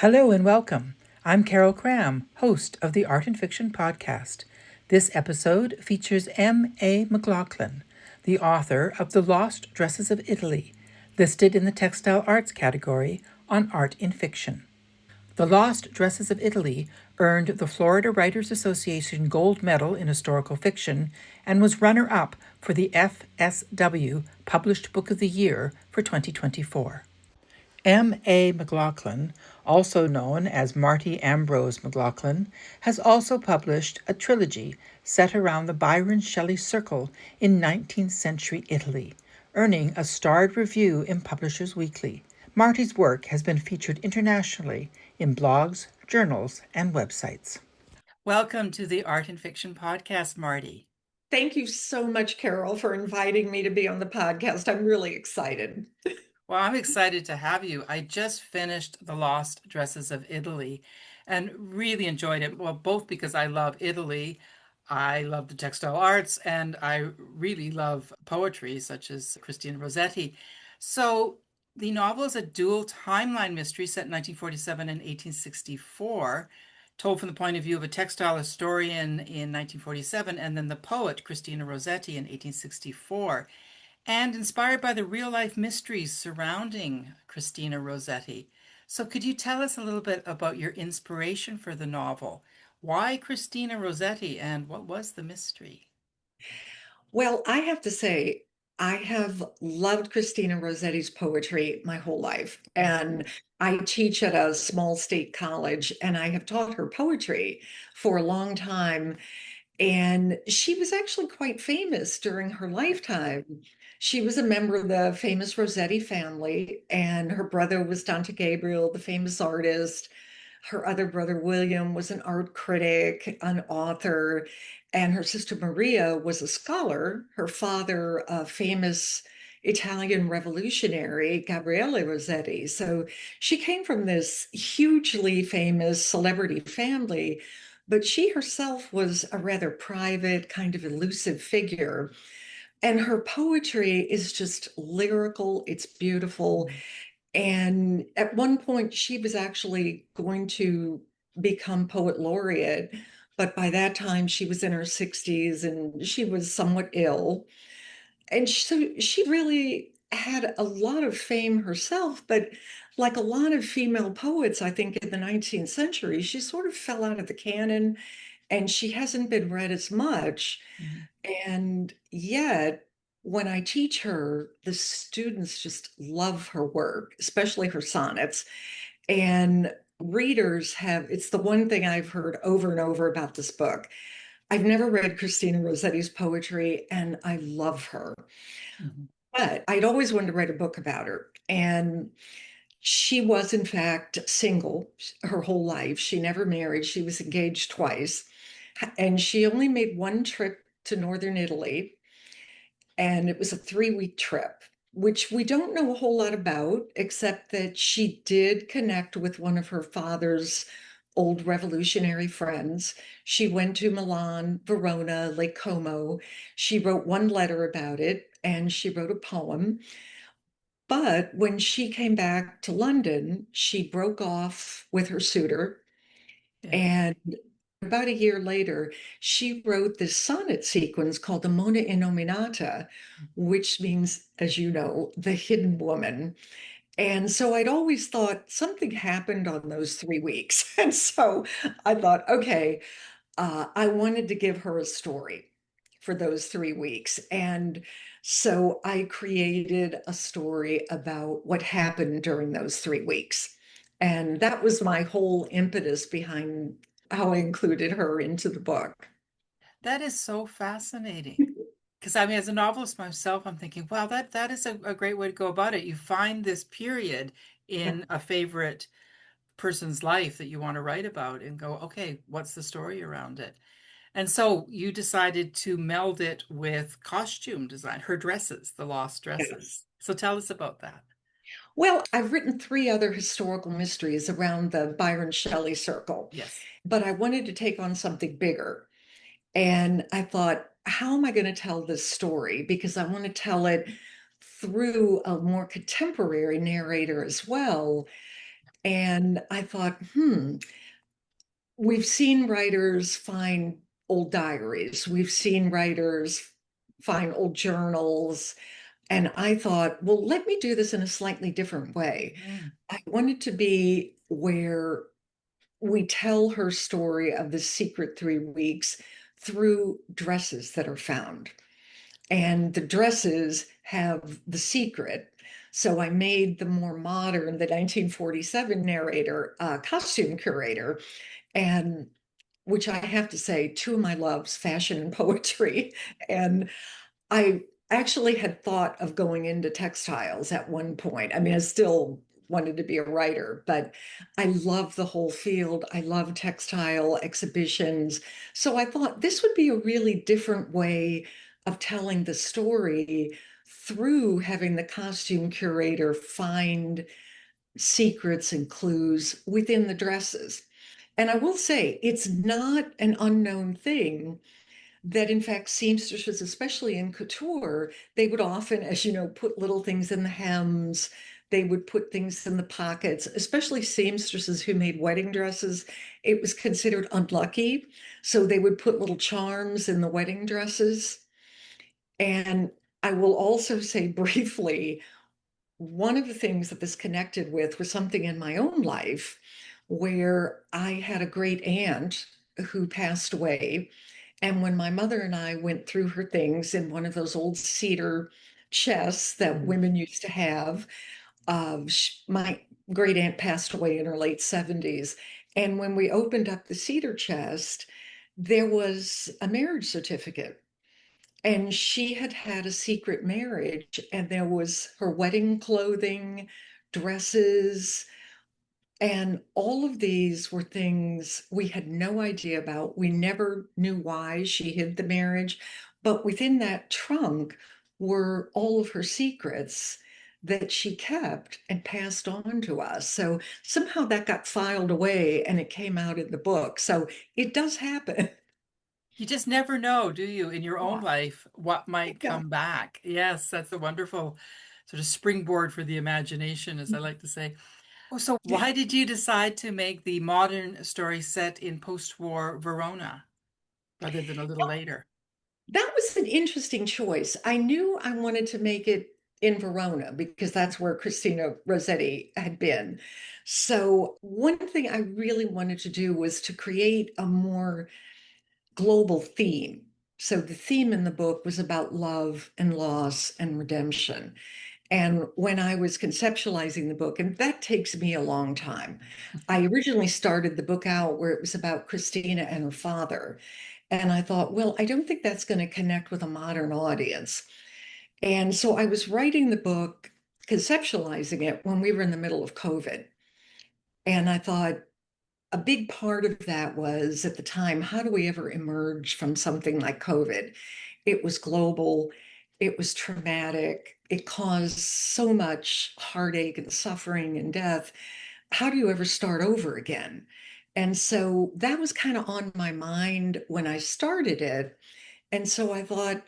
Hello and welcome. I'm Carol Cram, host of the Art and Fiction podcast. This episode features A McLaughlin, the author of The Lost Dresses of Italy, listed in the Textile Arts category on Art in Fiction. The Lost Dresses of Italy earned the Florida Writers Association Gold Medal in Historical Fiction and was runner-up for the FSW Published Book of the Year for 2024. A McLaughlin, also known as Marty Ambrose McClaughlin, has also published a trilogy set around the Byron Shelley Circle in 19th century Italy, earning a starred review in Publishers Weekly. Marty's work has been featured internationally in blogs, journals, and websites. Welcome to the Art and Fiction podcast, Marty. Thank you so much, Carol, for inviting me to be on the podcast. I'm really excited. Well, I'm excited to have you. I just finished The Lost Dresses of Italy and really enjoyed it. Well, both because I love Italy, I love the textile arts, and I really love poetry, such as Christina Rossetti. So the novel is a dual timeline mystery set in 1947 and 1864, told from the point of view of a textile historian in 1947, and then the poet Christina Rossetti in 1864, and inspired by the real life mysteries surrounding Christina Rossetti. So, could you tell us a little bit about your inspiration for the novel? Why Christina Rossetti, and what was the mystery? Well, I have to say, I have loved Christina Rossetti's poetry my whole life. And I teach at a small state college, and I have taught her poetry for a long time. And she was actually quite famous during her lifetime. She was a member of the famous Rossetti family, and her brother was Dante Gabriel, the famous artist. Her other brother, William, was an art critic, an author, and her sister Maria was a scholar. Her father, a famous Italian revolutionary, Gabriele Rossetti. So she came from this hugely famous celebrity family, but she herself was a rather private, kind of elusive figure. And her poetry is just lyrical, it's beautiful. And at one point, she was actually going to become poet laureate, but by that time, she was in her 60s and she was somewhat ill. And so she really had a lot of fame herself, but like a lot of female poets, I think in the 19th century, she sort of fell out of the canon and she hasn't been read as much. Mhm. And yet, when I teach her, the students just love her work, especially her sonnets. And readers have, it's the one thing I've heard over and over about this book. I've never read Christina Rossetti's poetry, and I love her. Mhm. But I'd always wanted to write a book about her. And she was, in fact, single her whole life. She never married. She was engaged twice. And she only made one trip to Northern Italy. And it was a 3-week trip, which we don't know a whole lot about, except that she did connect with one of her father's old revolutionary friends. She went to Milan, Verona, Lake Como. She wrote one letter about it and she wrote a poem. But when she came back to London, she broke off with her suitor. Yeah. And about a year later, she wrote this sonnet sequence called the Monna Innominata, which means, as you know, the hidden woman. And so I'd always thought something happened on those 3 weeks. And so I thought, okay, I wanted to give her a story for those 3 weeks. And so I created a story about what happened during those 3 weeks. And that was my whole impetus behind how I included her into the book. That is so fascinating. Because I mean, as a novelist myself, I'm thinking, wow, that is a great way to go about it. You find this period in a favorite person's life that you want to write about and go, okay, what's the story around it? And so you decided to meld it with costume design, her dresses, the lost Yes. dresses. So tell us about that. Well, I've written 3 other historical mysteries around the Byron Shelley circle, Yes. but I wanted to take on something bigger. And I thought, how am I going to tell this story? Because I want to tell it through a more contemporary narrator as well. And I thought, we've seen writers find old diaries, we've seen writers find old journals. And I thought, well, let me do this in a slightly different way. Mm. I wanted to be where we tell her story of the secret 3 weeks through dresses that are found. And the dresses have the secret. So I made the more modern, the 1947 narrator, costume curator, and which I have to say, two of my loves, fashion and poetry. And I actually had thought of going into textiles at one point. I mean, I still wanted to be a writer, but I love the whole field. I love textile exhibitions. So I thought this would be a really different way of telling the story through having the costume curator find secrets and clues within the dresses. And I will say, it's not an unknown thing that in fact seamstresses, especially in couture, they would often, as you know, put little things in the hems. They would put things in the pockets, especially seamstresses who made wedding dresses. It was considered unlucky. So they would put little charms in the wedding dresses. And I will also say briefly, one of the things that this connected with was something in my own life where I had a great aunt who passed away. And when my mother and I went through her things in one of those old cedar chests that Mm. women used to have, my great aunt passed away in her late 70s. And when we opened up the cedar chest, there was a marriage certificate. And she had had a secret marriage, and there was her wedding clothing, dresses, and all of these were things we had no idea about. We never knew why she hid the marriage, but within that trunk were all of her secrets that she kept and passed on to us. So somehow that got filed away and it came out in the book. So it does happen. You just never know, do you, in your own Yeah. life, what might Yeah. come back? Yes, that's a wonderful sort of springboard for the imagination, as I like to say. Oh, so why did you decide to make the modern story set in post-war Verona rather than a little later? That was an interesting choice. I knew I wanted to make it in Verona because that's where Christina Rossetti had been. So, one thing I really wanted to do was to create a more global theme. So, the theme in the book was about love and loss and redemption. And when I was conceptualizing the book, and that takes me a long time, I originally started the book out where it was about Christina and her father. And I thought, well, I don't think that's going to connect with a modern audience. And so I was writing the book, conceptualizing it when we were in the middle of COVID. And I thought a big part of that was at the time, how do we ever emerge from something like COVID? It was global, it was traumatic, it caused so much heartache and suffering and death. How do you ever start over again? And so that was kind of on my mind when I started it. And so I thought,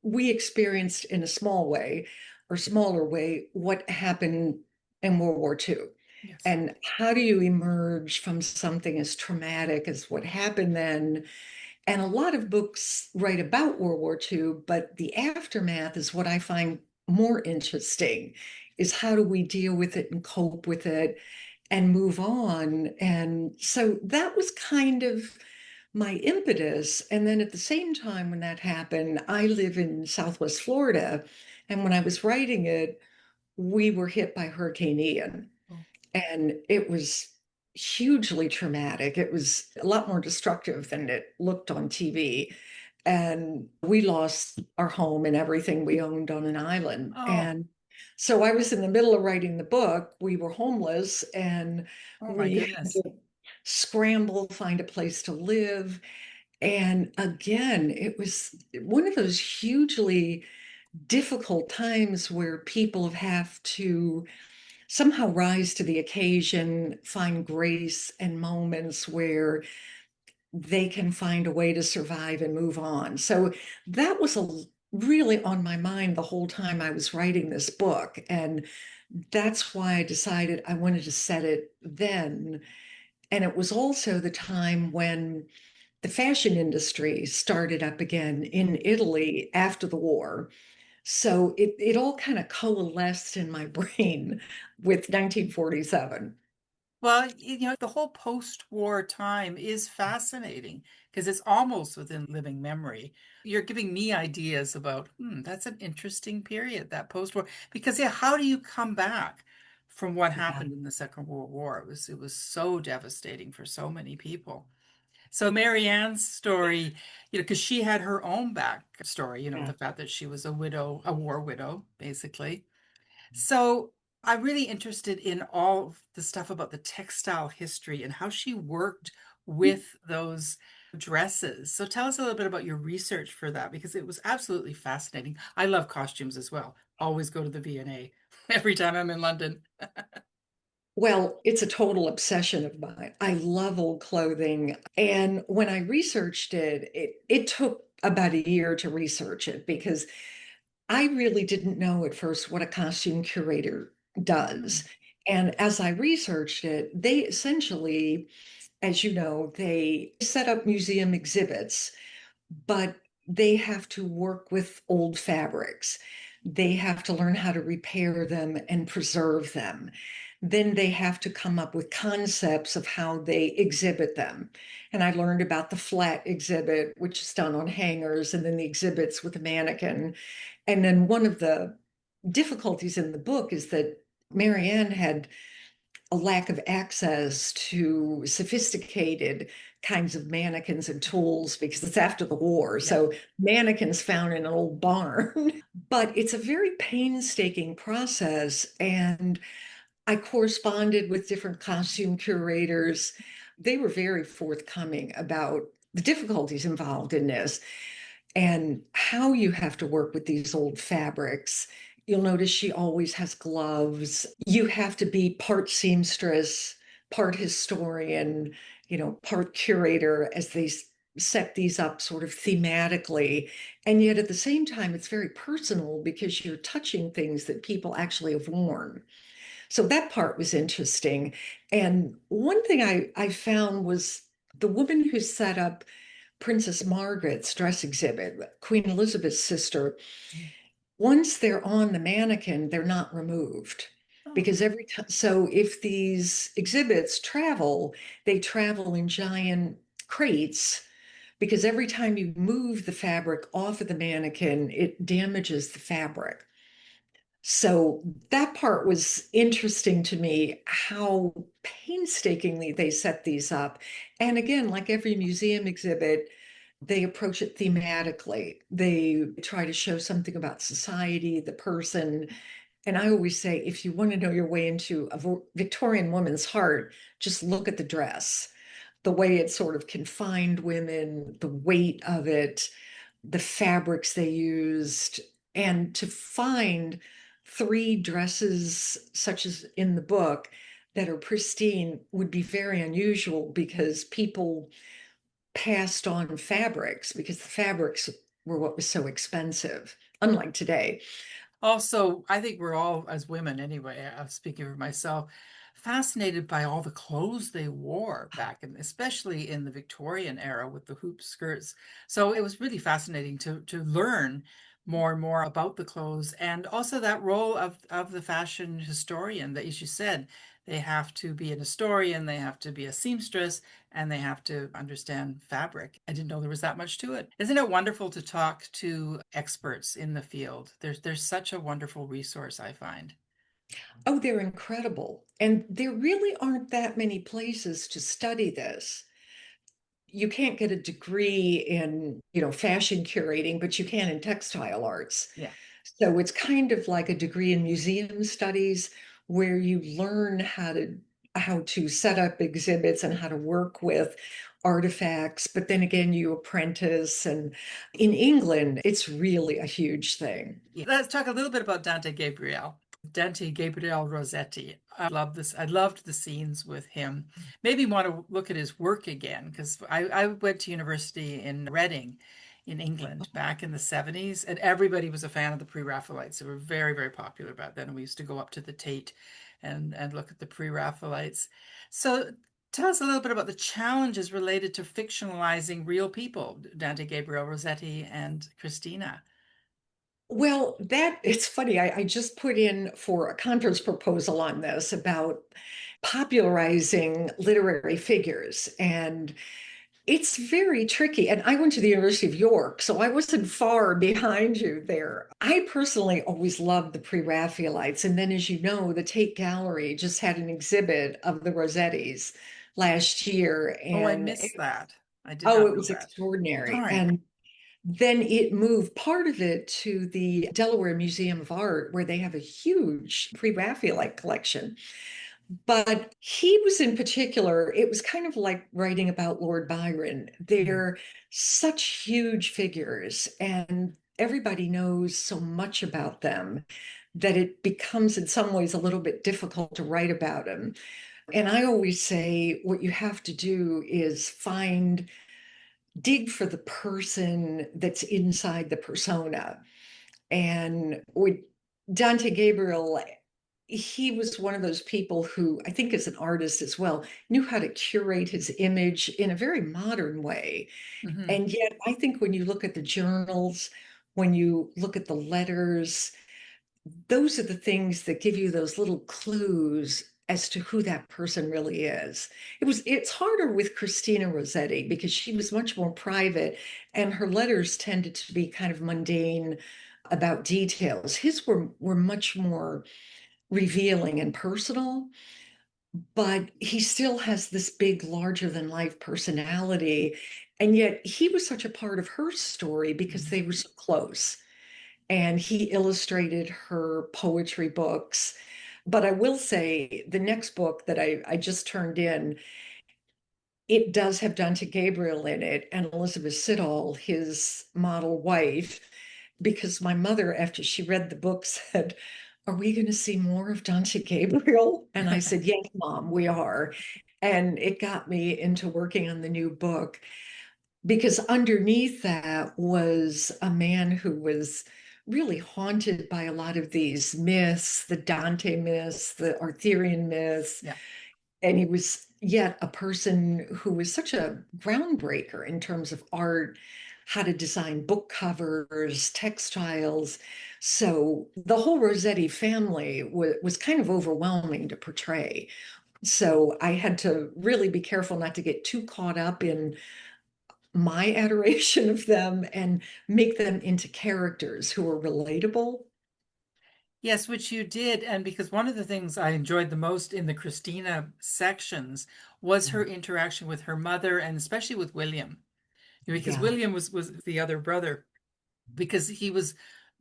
we experienced in a small way or smaller way what happened in World War II. Yes. And how do you emerge from something as traumatic as what happened then? And a lot of books write about World War II, but the aftermath is what I find more interesting, is how do we deal with it and cope with it and move on? And so that was kind of my impetus. And then at the same time, when that happened, I live in Southwest Florida. And when I was writing it, we were hit by Hurricane Ian. Oh, And it was hugely traumatic. It was a lot more destructive than it looked on TV. And we lost our home and everything we owned on an island. oh, And so I was in the middle of writing the book. We were homeless and oh my we had goodness. to scramble, find a place to live. And again, it was one of those hugely difficult times where people have to somehow rise to the occasion, find grace and moments where they can find a way to survive and move on. So that was really on my mind the whole time I was writing this book. And That's why I decided I wanted to set it then. And it was also the time when the fashion industry started up again in Italy after the war. So it all kind of coalesced in my brain with 1947. Well, the whole post-war time is fascinating because it's almost within living memory. You're giving me ideas about, that's an interesting period, that post-war. Because yeah, how do you come back from what Yeah, happened in the Second World War? It was so devastating for so many people. So Mary Ann's story, because she had her own back story, yeah. the fact that she was a widow, a war widow, basically. So I'm really interested in all of the stuff about the textile history and how she worked with those dresses. So tell us a little bit about your research for that because it was absolutely fascinating. I love costumes as well. Always go to the V&A every time I'm in London. Well, it's a total obsession of mine. I love old clothing. And when I researched it took about a year to research it because I really didn't know at first what a costume curator does. And as I researched it, they essentially, as you know, they set up museum exhibits, but they have to work with old fabrics. They have to learn how to repair them and preserve them. Then they have to come up with concepts of how they exhibit them. And I learned about the flat exhibit, which is done on hangers, and then the exhibits with a mannequin. And then one of the difficulties in the book is that Marianne had a lack of access to sophisticated kinds of mannequins and tools because it's after the war. Yeah. So mannequins found in an old barn. But it's a very painstaking process. And I corresponded with different costume curators. They were very forthcoming about the difficulties involved in this and how you have to work with these old fabrics. You'll notice she always has gloves. You have to be part seamstress, part historian, part curator as they set these up sort of thematically. And yet at the same time, it's very personal because you're touching things that people actually have worn. So that part was interesting. And one thing I found was the woman who set up Princess Margaret's dress exhibit, Queen Elizabeth's sister, once they're on the mannequin, they're not removed. Oh. Because every time, so if these exhibits travel, they travel in giant crates because every time you move the fabric off of the mannequin, it damages the fabric. So that part was interesting to me, how painstakingly they set these up. And again, like every museum exhibit, they approach it thematically. They try to show something about society, the person. And I always say, if you want to know your way into a Victorian woman's heart, just look at the dress, the way it sort of confined women, the weight of it, the fabrics they used, and to find three dresses, such as in the book, that are pristine would be very unusual because people passed on fabrics because the fabrics were what was so expensive, unlike today. Also, I think we're all, as women anyway, speaking for myself, fascinated by all the clothes they wore back in, especially in the Victorian era with the hoop skirts. So it was really fascinating to learn more and more about the clothes and also that role of the fashion historian that, as you said, they have to be an historian, they have to be a seamstress, and they have to understand fabric. I didn't know there was that much to it. Isn't it wonderful to talk to experts in the field? There's such a wonderful resource, I find. Oh, they're incredible. And there really aren't that many places to study this. You can't get a degree in, fashion curating, but you can in textile arts. Yeah. So it's kind of like a degree in museum studies where you learn how to set up exhibits and how to work with artifacts, but then again you apprentice and in England it's really a huge thing. Yeah. Let's talk a little bit about Dante Gabriel. Dante Gabriel Rossetti. I love this. I loved the scenes with him. Maybe want to look at his work again because I went to university in Reading in England back in the 70s, and everybody was a fan of the pre-Raphaelites. They were very, very popular back then. And we used to go up to the Tate and look at the pre-Raphaelites. So tell us a little bit about the challenges related to fictionalizing real people, Dante Gabriel Rossetti and Christina. Well, that it's funny. I just put in for a conference proposal on this about popularizing literary figures. And it's very tricky. And I went to the University of York, so I wasn't far behind you there. I personally always loved the pre-Raphaelites. And then, as you know, the Tate Gallery just had an exhibit of the Rossettis last year. Oh, I And missed that. I did oh, not it know was that. extraordinary. Darn. And then it moved part of it to the Delaware Museum of Art, where they have a huge pre-Raphaelite collection. But he was in particular, it was kind of like writing about Lord Byron. Mhm. They're such huge figures, and everybody knows so much about them that it becomes, in some ways, a little bit difficult to write about them. And I always say what you have to do is dig for the person that's inside the persona. And with Dante Gabriel, he was one of those people who I think as an artist as well knew how to curate his image in a very modern way. Mhm. And yet, I think when you look at the journals, when you look at the letters, those are the things that give you those little clues as to who that person really is. It's harder with Christina Rossetti because she was much more private and her letters tended to be kind of mundane about details. His were much more revealing and personal, but he still has this big larger than life personality. And yet he was such a part of her story because Mhm. they were so close, and he illustrated her poetry books. But I will say the next book that I just turned in, it does have Dante Gabriel in it and Elizabeth Siddall, his model wife, because my mother, after she read the book, said, "Are we going to see more of Dante Gabriel?" And I said, "Yes, Mom, we are." And it got me into working on the new book because underneath that was a man who was really haunted by a lot of these myths, the Dante myths, the Arthurian myths, Yeah. and he was yet a person who was such a groundbreaker in terms of art, how to design book covers, textiles. So the whole Rossetti family was kind of overwhelming to portray. So I had to really be careful not to get too caught up in my adoration of them and make them into characters who are relatable. Yes, which you did. And because one of the things I enjoyed the most in the Christina sections was her interaction with her mother and especially with William. Because Yeah. William was the other brother, because he was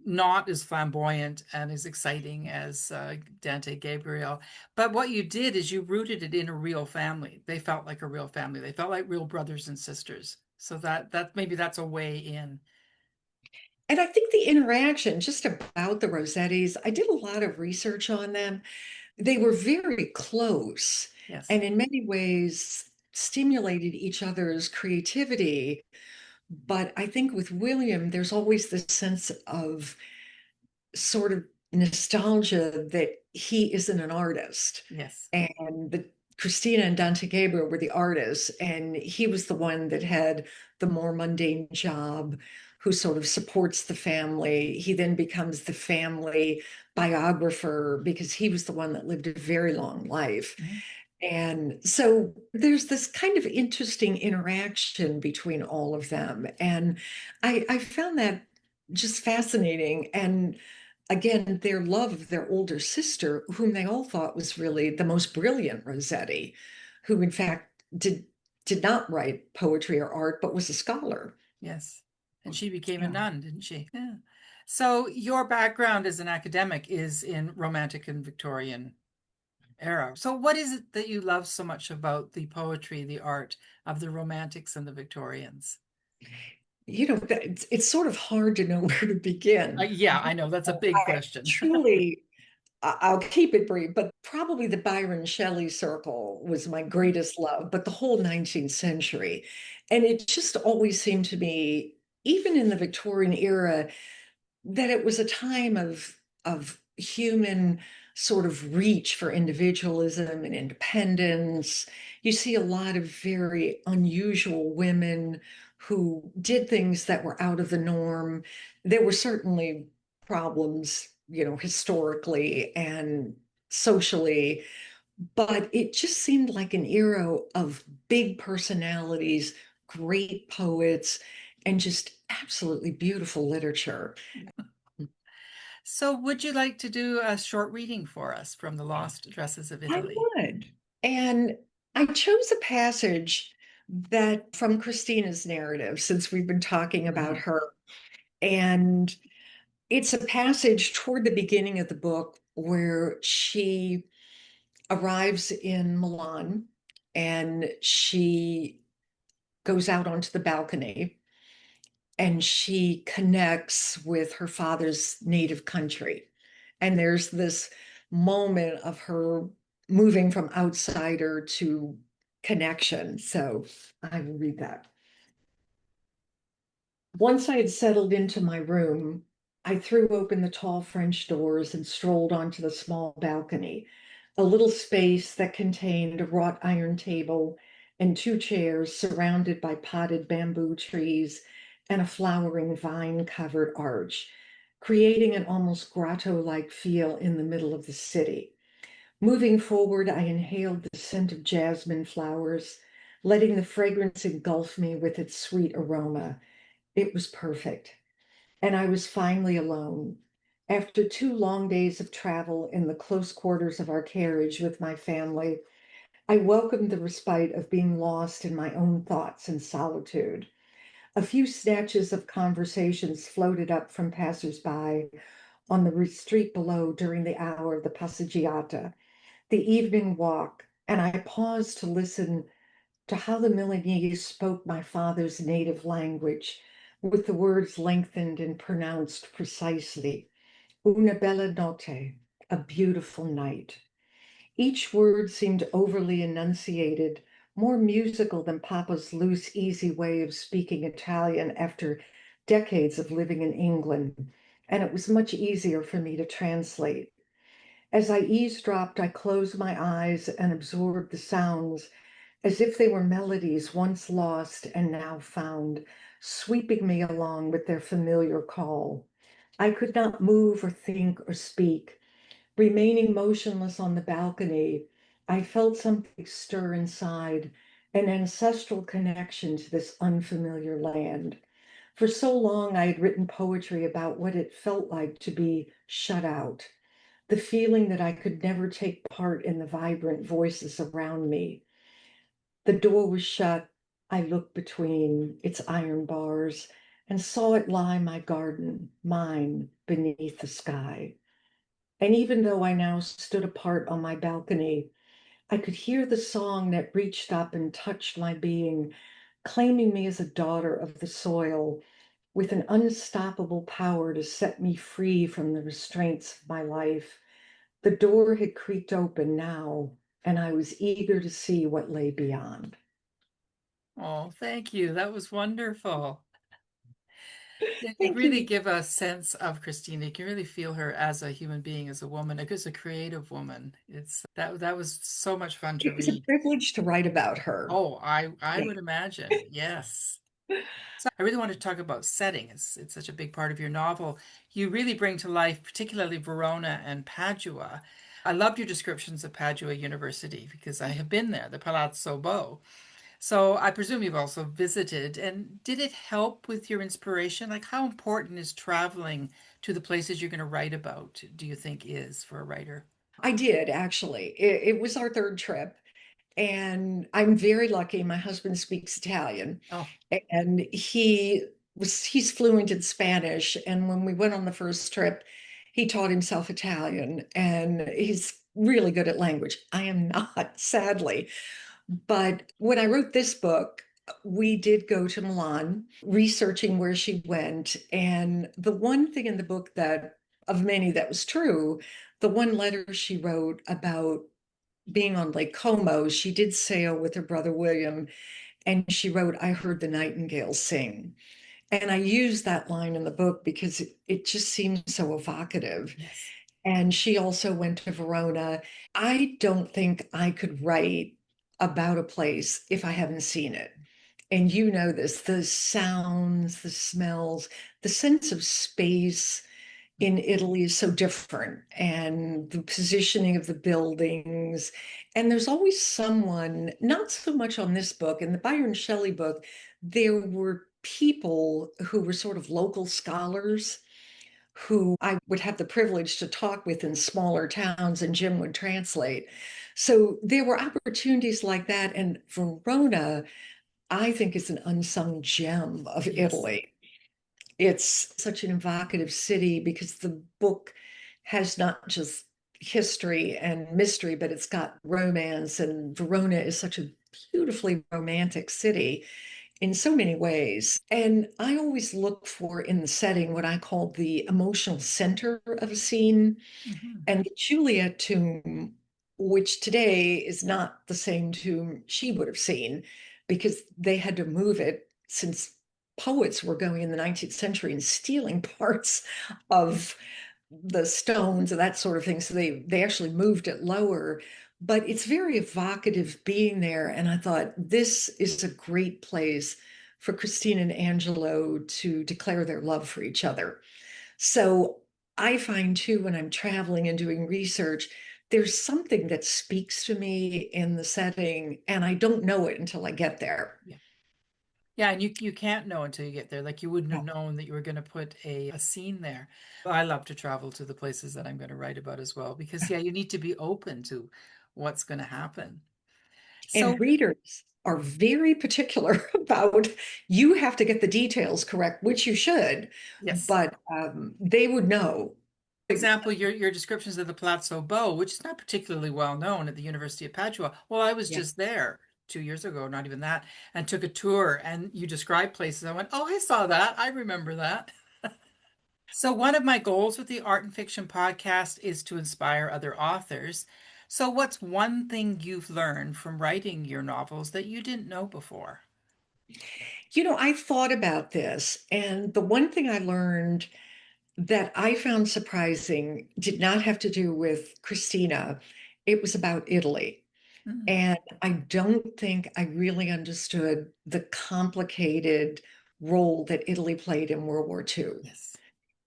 not as flamboyant and as exciting as Dante Gabriel. But what you did is you rooted it in a real family. They felt like a real family. They felt like real brothers and sisters. So that maybe that's a way in. And I think the interaction just about the Rossettis, I did a lot of research on them. They were very close Yes. and in many ways stimulated each other's creativity. But I think with William, there's always this sense of sort of nostalgia that he isn't an artist. Yes. And the Christina and Dante Gabriel were the artists, and he was the one that had the more mundane job, who sort of supports the family. He then becomes the family biographer because he was the one that lived a very long life. Mhm. And so there's this kind of interesting interaction between all of them. And I found that just fascinating. And again, their love of their older sister, whom they all thought was really the most brilliant Rossetti, who in fact did not write poetry or art, but was a scholar. Yes. And she became a Yeah. nun, didn't she? Yeah. So your background as an academic is in Romantic and Victorian era. So what is it that you love so much about the poetry, the art of the Romantics and the Victorians? It's sort of hard to know where to begin. Yeah, I know that's a big I question. truly I'll keep it brief, but probably the Byron Shelley circle was my greatest love, but the whole 19th century. And it just always seemed to me even in the Victorian era, that it was a time of human sort of reach for individualism and independence. You see a lot of very unusual women who did things that were out of the norm. There were certainly problems, historically and socially, but it just seemed like an era of big personalities, great poets, and just absolutely beautiful literature. So, would you like to do a short reading for us from The Lost Dresses of I Italy? would. And I chose a passage that from Christina's narrative, since we've been talking about Mhm. her. And it's a passage toward the beginning of the book where she arrives in Milan and she goes out onto the balcony and she connects with her father's native country. And there's this moment of her moving from outsider to connection. So I will read that. Once I had settled into my room, I threw open the tall French doors and strolled onto the small balcony, a little space that contained a wrought iron table and two chairs surrounded by potted bamboo trees and a flowering vine-covered arch, creating an almost grotto-like feel in the middle of the city. Moving forward, I inhaled the scent of jasmine flowers, letting the fragrance engulf me with its sweet aroma. It was perfect. And I was finally alone. After 2 long days of travel in the close quarters of our carriage with my family, I welcomed the respite of being lost in my own thoughts and solitude. A few snatches of conversations floated up from passers-by on the street below during the hour of the passeggiata, the evening walk, and I paused to listen to how the Milanese spoke my father's native language, with the words lengthened and pronounced precisely. Una bella notte, a beautiful night. Each word seemed overly enunciated, more musical than Papa's loose, easy way of speaking Italian after decades of living in England, and it was much easier for me to translate. As I eavesdropped, I closed my eyes and absorbed the sounds as if they were melodies once lost and now found, sweeping me along with their familiar call. I could not move or think or speak. Remaining motionless on the balcony, I felt something stir inside, an ancestral connection to this unfamiliar land. For so long, I had written poetry about what it felt like to be shut out, the feeling that I could never take part in the vibrant voices around me. The door was shut. I looked between its iron bars and saw it lie my garden, mine, beneath the sky. And even though I now stood apart on my balcony, I could hear the song that reached up and touched my being, claiming me as a daughter of the soil with an unstoppable power to set me free from the restraints of my life. The door had creaked open now, and I was eager to see what lay beyond. Oh, thank you. That was wonderful. You Thank really you. give a sense of Christina. You can really feel her as a human being, as a woman, as a creative woman. It's that was so much fun to It was a read. privilege to write about her. Oh, I Yeah, would imagine. Yes. So I really want to talk about setting. It's such a big part of your novel. You really bring to life, particularly Verona and Padua. I loved your descriptions of Padua University because I have been there, the Palazzo Bo. So I presume you've also visited. And did it help with your inspiration? Like, how important is traveling to the places you're going to write about, do you think is for a writer? I did actually. It was our third trip, and I'm very lucky. My husband speaks Italian, Oh, and he's fluent in Spanish. And when we went on the first trip, he taught himself Italian, and he's really good at language. I am not, sadly. But when I wrote this book, we did go to Milan, researching where she went. And the one thing in the book that, of many that was true, the one letter she wrote about being on Lake Como, she did sail with her brother William, and she wrote, I heard the nightingale sing. And I use that line in the book because it just seems so evocative. Yes. And she also went to Verona. I don't think I could write about a place if I haven't seen it. And you know this, the sounds, the smells, the sense of space in Italy is so different, and the positioning of the buildings. And there's always someone, not so much on this book, in the Byron Shelley book, there were people who were sort of local scholars who I would have the privilege to talk with in smaller towns, and Jim would translate. So there were opportunities like that. And Verona, I think, is an unsung gem of Yes. Italy. It's such an evocative city because the book has not just history and mystery, but it's got romance. And Verona is such a beautifully romantic city in so many ways. And I always look for in the setting what I call the emotional center of a scene. Mm-hmm. And the Juliet tomb, which today is not the same tomb she would have seen, because they had to move it since poets were going in the 19th century and stealing parts of the stones and that sort of thing. So they actually moved it lower. But it's very evocative being there. And I thought this is a great place for Christine and Angelo to declare their love for each other. So I find too, when I'm traveling and doing research, there's something that speaks to me in the setting, and I don't know it until I get there. Yeah. Yeah, and you can't know until you get there. Like you wouldn't have Oh. known that you were going to put a scene there. I love to travel to the places that I'm going to write about as well because yeah, you need to be open to what's going to happen. And So, readers are very particular about you have to get the details correct, which you should, yes. but they would know. For example, your descriptions of the Palazzo Bo, which is not particularly well known at the University of Padua. Well, I was Yeah. just there 2 years ago, not even that, and took a tour and you described places. I went, "Oh, I saw that. I remember that." So, one of my goals with the Art and Fiction podcast is to inspire other authors. So, what's one thing you've learned from writing your novels that you didn't know before? I thought about this, and the one thing I learned that I found surprising did not have to do with Christina. It was about Italy. Mm, And I don't think I really understood the complicated role that Italy played in World War II. yes.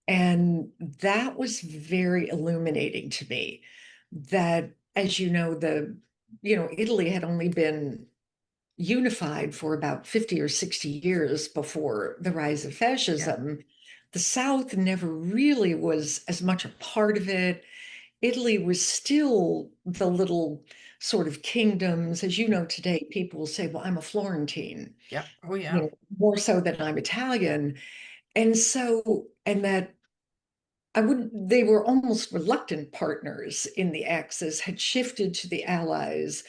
And that was very illuminating to me. That, as you know, Italy had only been unified for about 50 or 60 years before the rise of Yeah. fascism. The South never really was as much a part of it. Italy was still the little sort of kingdoms. As you know, today, people will say, well, I'm a Florentine, Yep. Oh, yeah. more so than I'm Italian. And that I wouldn't, they were almost reluctant partners in the Axis, had shifted to the Allies,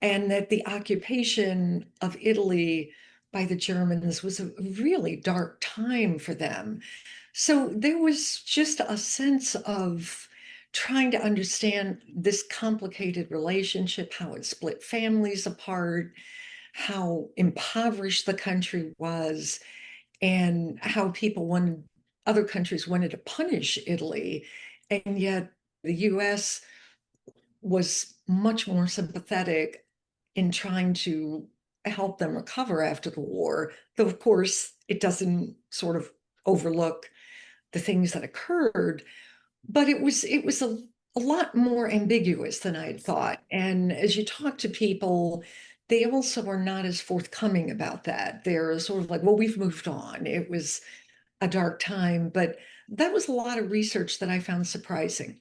and that the occupation of Italy by the Germans was a really dark time for them. So there was just a sense of trying to understand this complicated relationship, how it split families apart, how impoverished the country was, and how other countries wanted to punish Italy. And yet the US was much more sympathetic in trying to help them recover after the war, though, of course, it doesn't sort of overlook the things that occurred. But it was a lot more ambiguous than I had thought. And as you talk to people, they also are not as forthcoming about that. They're sort of like, well, we've moved on. It was a dark time, but that was a lot of research that I found surprising.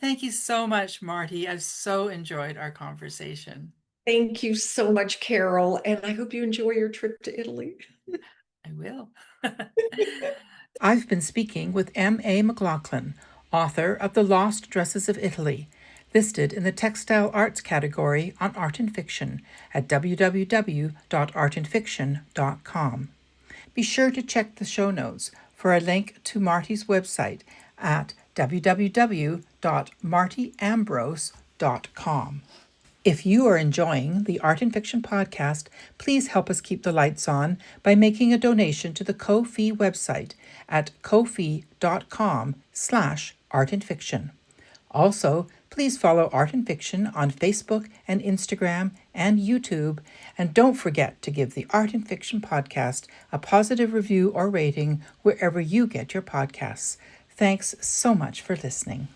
Thank you so much, Marty. I've so enjoyed our conversation. Thank you so much, Carol, and I hope you enjoy your trip to Italy. I will. I've been speaking with M.A. McLaughlin, author of The Lost Dresses of Italy, listed in the Textile Arts category on Art and Fiction at www.artandfiction.com. Be sure to check the show notes for a link to Marty's website at www.martyambrose.com. If you are enjoying the Art and Fiction podcast, please help us keep the lights on by making a donation to the Ko-fi website at ko-fi.com/artandfiction. Also, please follow Art and Fiction on Facebook and Instagram and YouTube, and don't forget to give the Art and Fiction podcast a positive review or rating wherever you get your podcasts. Thanks so much for listening.